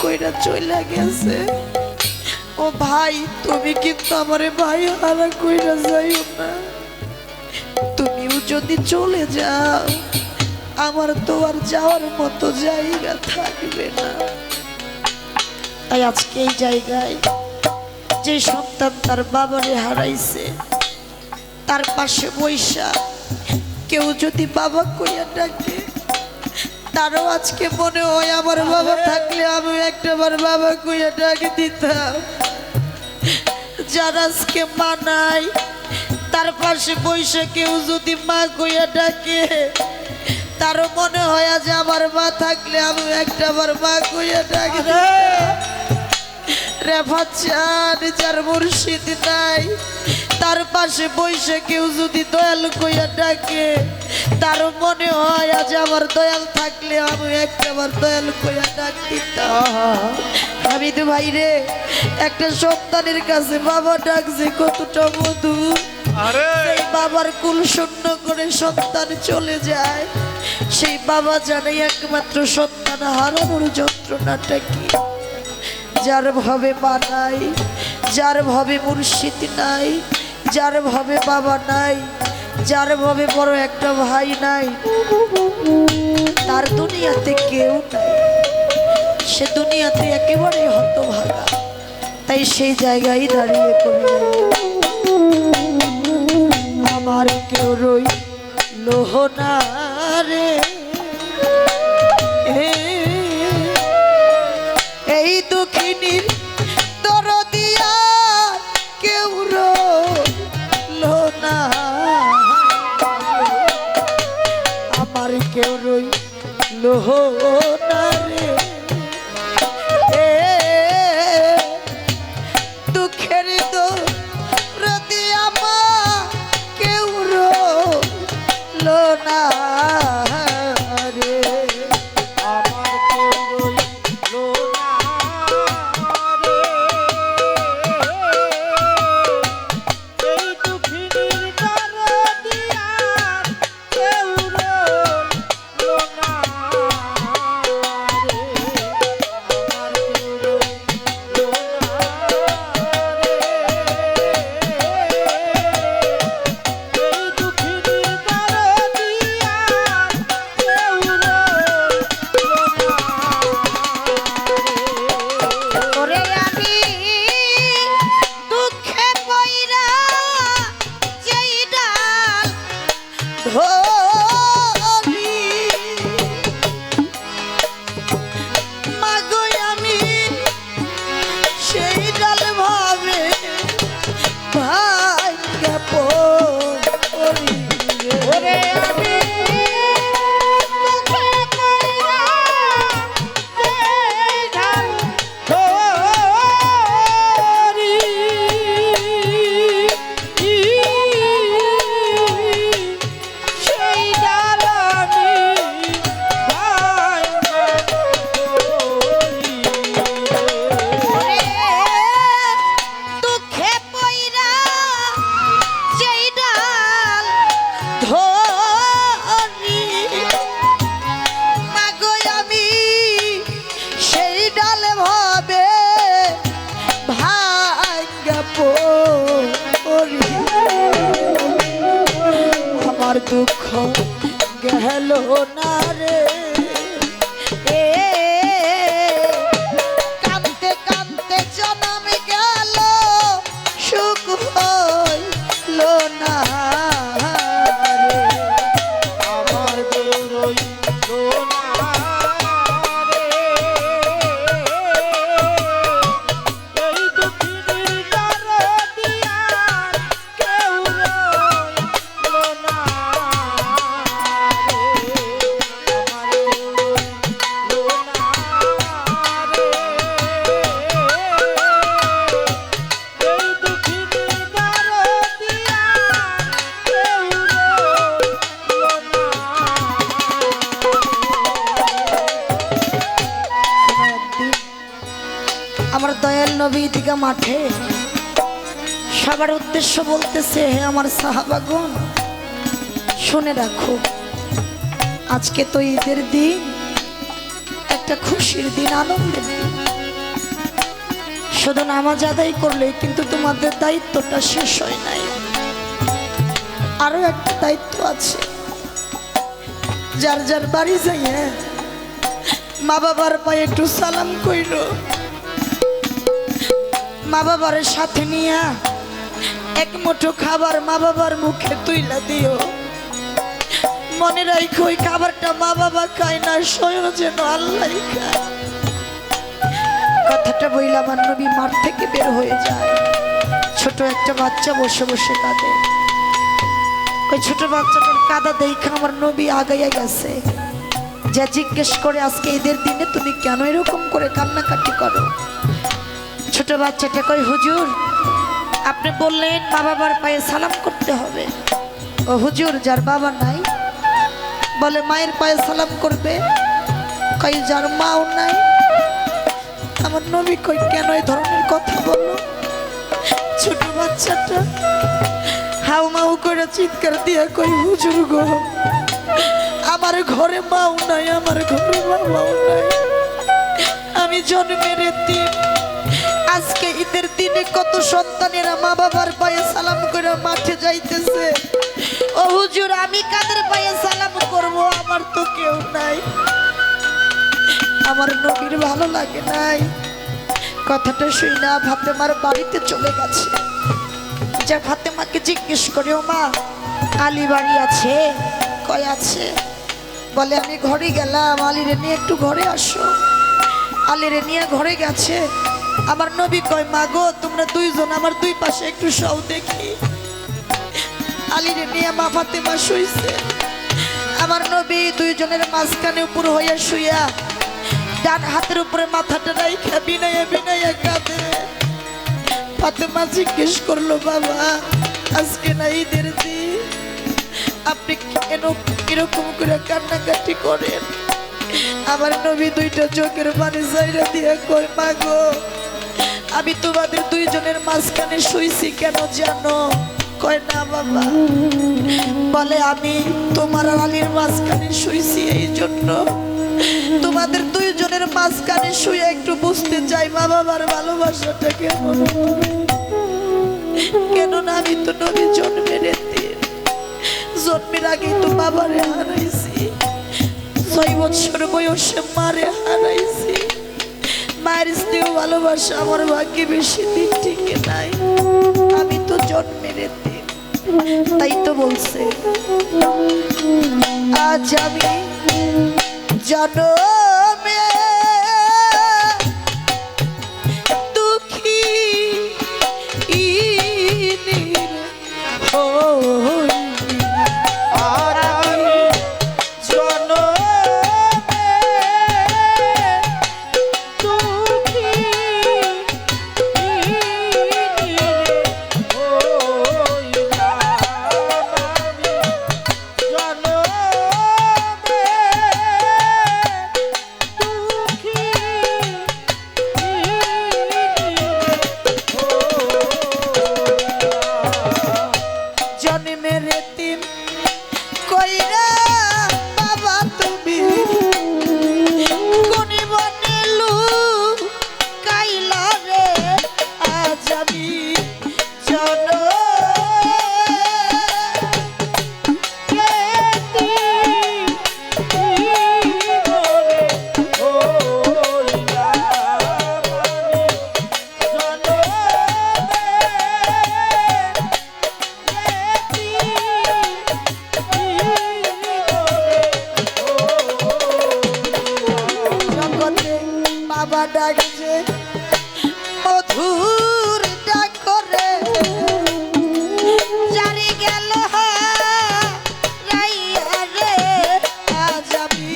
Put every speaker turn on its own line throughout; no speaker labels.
কইরা চলে গেছে। ও ভাই, তুমি কিন্তু আমারে ভাই হারা কইরা যাইও না। তুমিও যদি চলে যাও আমার তো আর যাওয়ার মতো জায়গা থাকবে না। তাই আজকে এই জায়গায় যে সন্তান তার বাবারে হারাইছে তার পাশে বৈশা কেউ যদি বাবা কইয়া ডাকে, তারও আজকে মনে হয় আমার বাবা থাকলে আমি একটাবার বাবা কইয়া ডাকে দিতাম। যার আজকে মা নাই তার পাশে বৈশা কেউ যদি মা কইয়া ডাকে, তারও মনে হয় আজ আমার মা থাকলে আমি একটাবার মা কইয়া ডাকে দিতাম। রেফাত চান যার মুর্শিদ নাই তার পাশে বৈশা কেউ যদি দয়াল কইয়া ডাকে, তারও মনে হয় আজ আমার দয়াল থাকলে আমি একটাবার দয়াল কইয়া ডাক দিতাম। হামিদ ভাই রে, একটা সন্তানের কাছে বাবা ডাকছে কতটা মধু। সেই বাবার কুল শূন্য করে সন্তান চলে যায়, সেই বাবা জানে একমাত্র সন্তান হারানোর যন্ত্রণাটা কি। যার ভাবে মা নাই, যার ভাবে মুর্শিদ নাই, যার ভাবে বাবা নাই, যার ভাবে বড় একটা ভাই নাই, তার দুনিয়াতে কেউ নাই, সে দুনিয়াতে একেবারে হতভাগা। তাই সেই জায়গায় দাঁড়িয়ে কবি আমার কেউ রইল না রে, এই দুঃখিনীর দরদিয়া কেউ রইল না, আমার কেউ রইল না রে। দুঃখের দরদিয়া মা কেউ রইল না রে, আমার কেউ রইল দুঃখ গেল না রে, কাঁদতে কাঁদতে জনম গেল সুখ হইল না রে, আমার রইল না রে, এই দুঃখিনীর দরদিয়া কেউ রইল না। আমার দয়াল নবী দিঘা মাঠে সবার উদ্দেশ্য বলতেছে, হে আমার সাহাবাগণ শুনে রাখো, আজকে তো ঈদের দিন, একটা খুশির দিন, আনন্দের দিন। শুধু নামাজ আদায় করলে কিন্তু তোমাদের দায়িত্বটা শেষ হয় নাই। আরো একটা দায়িত্ব আছে, যার যার বাড়ি যাইয়ে মা বাবার পায়ে একটু সালাম কইর, মা বাবার সাথে নিয়ে এক মুঠো খাবার মা বাবার মুখে তুইলা দিও। মনে রাখো ওই খাবারটা মা বাবা খায় না, স্বয়ং যেন আল্লাহ খায়। কথাটা বইলা আমার নবী মাঠ থেকে বের হয়ে যায়। ছোট একটা বাচ্চা বসে বসে কাঁদে। ওই ছোট বাচ্চাটার কাঁদা দেখে আমার নবী আগাইয়া গেছে, যা জিজ্ঞেস করে আজকে ঈদের দিনে তুমি কেন এরকম করে কান্নাকাটি করো। ছোট বাচ্চাটা কই, হুজুর আপনি বললেন মা বাবার পায়ে সালাম করতে হবে। ও হুজুর, যার বাবা নাই বলে মায়ের পায়ে সালাম করবে। কই যার মাও নাই। আমার নবী কই কেন এই ধরনের কথা বলো। ছোট বাচ্চাটা হাউ মাউ করে চিৎকার দিয়া কই, হুজুর গো, আমার ঘরে মাও নাই, আমার ঘরে বাবাও নাই, আমি জন্মের এতিম। আজকে ঈদের দিনে কত সন্তানেরা মা বাবার পায়ে সালাম করে মাঠে যাইতেছে। ও হুজুর, আমি কাদের পায়ে সালাম করব, আমার তো কেউ নাই। আমার নবীর ভালো লাগে নাই। কথাটা শুই না ফাতেমার বাড়িতে চলে গেছে। যা ফাতেমাকে জিজ্ঞেস করে, ও মা আলী বাড়ি আছে? কয় আছে। বলে আমি ঘরে গেলাম, আলীরে নিয়ে একটু ঘরে আসো। আলীরে নিয়ে ঘরে গেছে। আমার নবী কয়, মা গো তোমরা দুইজন আমার দুই পাশে একটু শোও দেখি। আলীরে নিয়ে মা ফাতেমা শুইছে। আমার নবী দুইজনের মাঝখানে উপর হইয়া শুইয়া ডান হাতের উপরে মাথাটা রাইখা বিনাইয়া বিনাইয়া কাঁদে। ফাতেমা জিজ্ঞেস করলো, বাবা আজকে না ঈদের দিন, আপনি কেন এরকম করে কান্নাকাটি করেন? আমার নবী দুইটা চোখের পানি জাইরা দিয়ে কই, মা গো আমি তোমাদের দুইজনের মাঝখানে শুইছি কেন জানো? কয় না বাবা। বলে আমি তোমার আলীর মাঝখানে শুইছি এই জন্য, তোমাদের দুইজনের মাঝখানে শুয়ে একটু বুঝতে চাই মা বাবার ভালোবাসাটা কেমন। কেননা আমি তো নবী জন্মের এতিম, জন্মের আগেই তো বাবারে হারাইছি, 6 বছর বয়সে মারে হারাইছি। মায়ের স্নেহ ভালোবাসা আমার ভাগ্যে বেশি দিন টিকে নাই, আমি তো জন্মের এতিম। তাই তো বলছে, আজ আমি জনমে দুঃখী বাবা ডাকছে মধুর ডাক করে, জারি গেল রাইয়া রে আজ আমি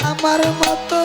আমার মতো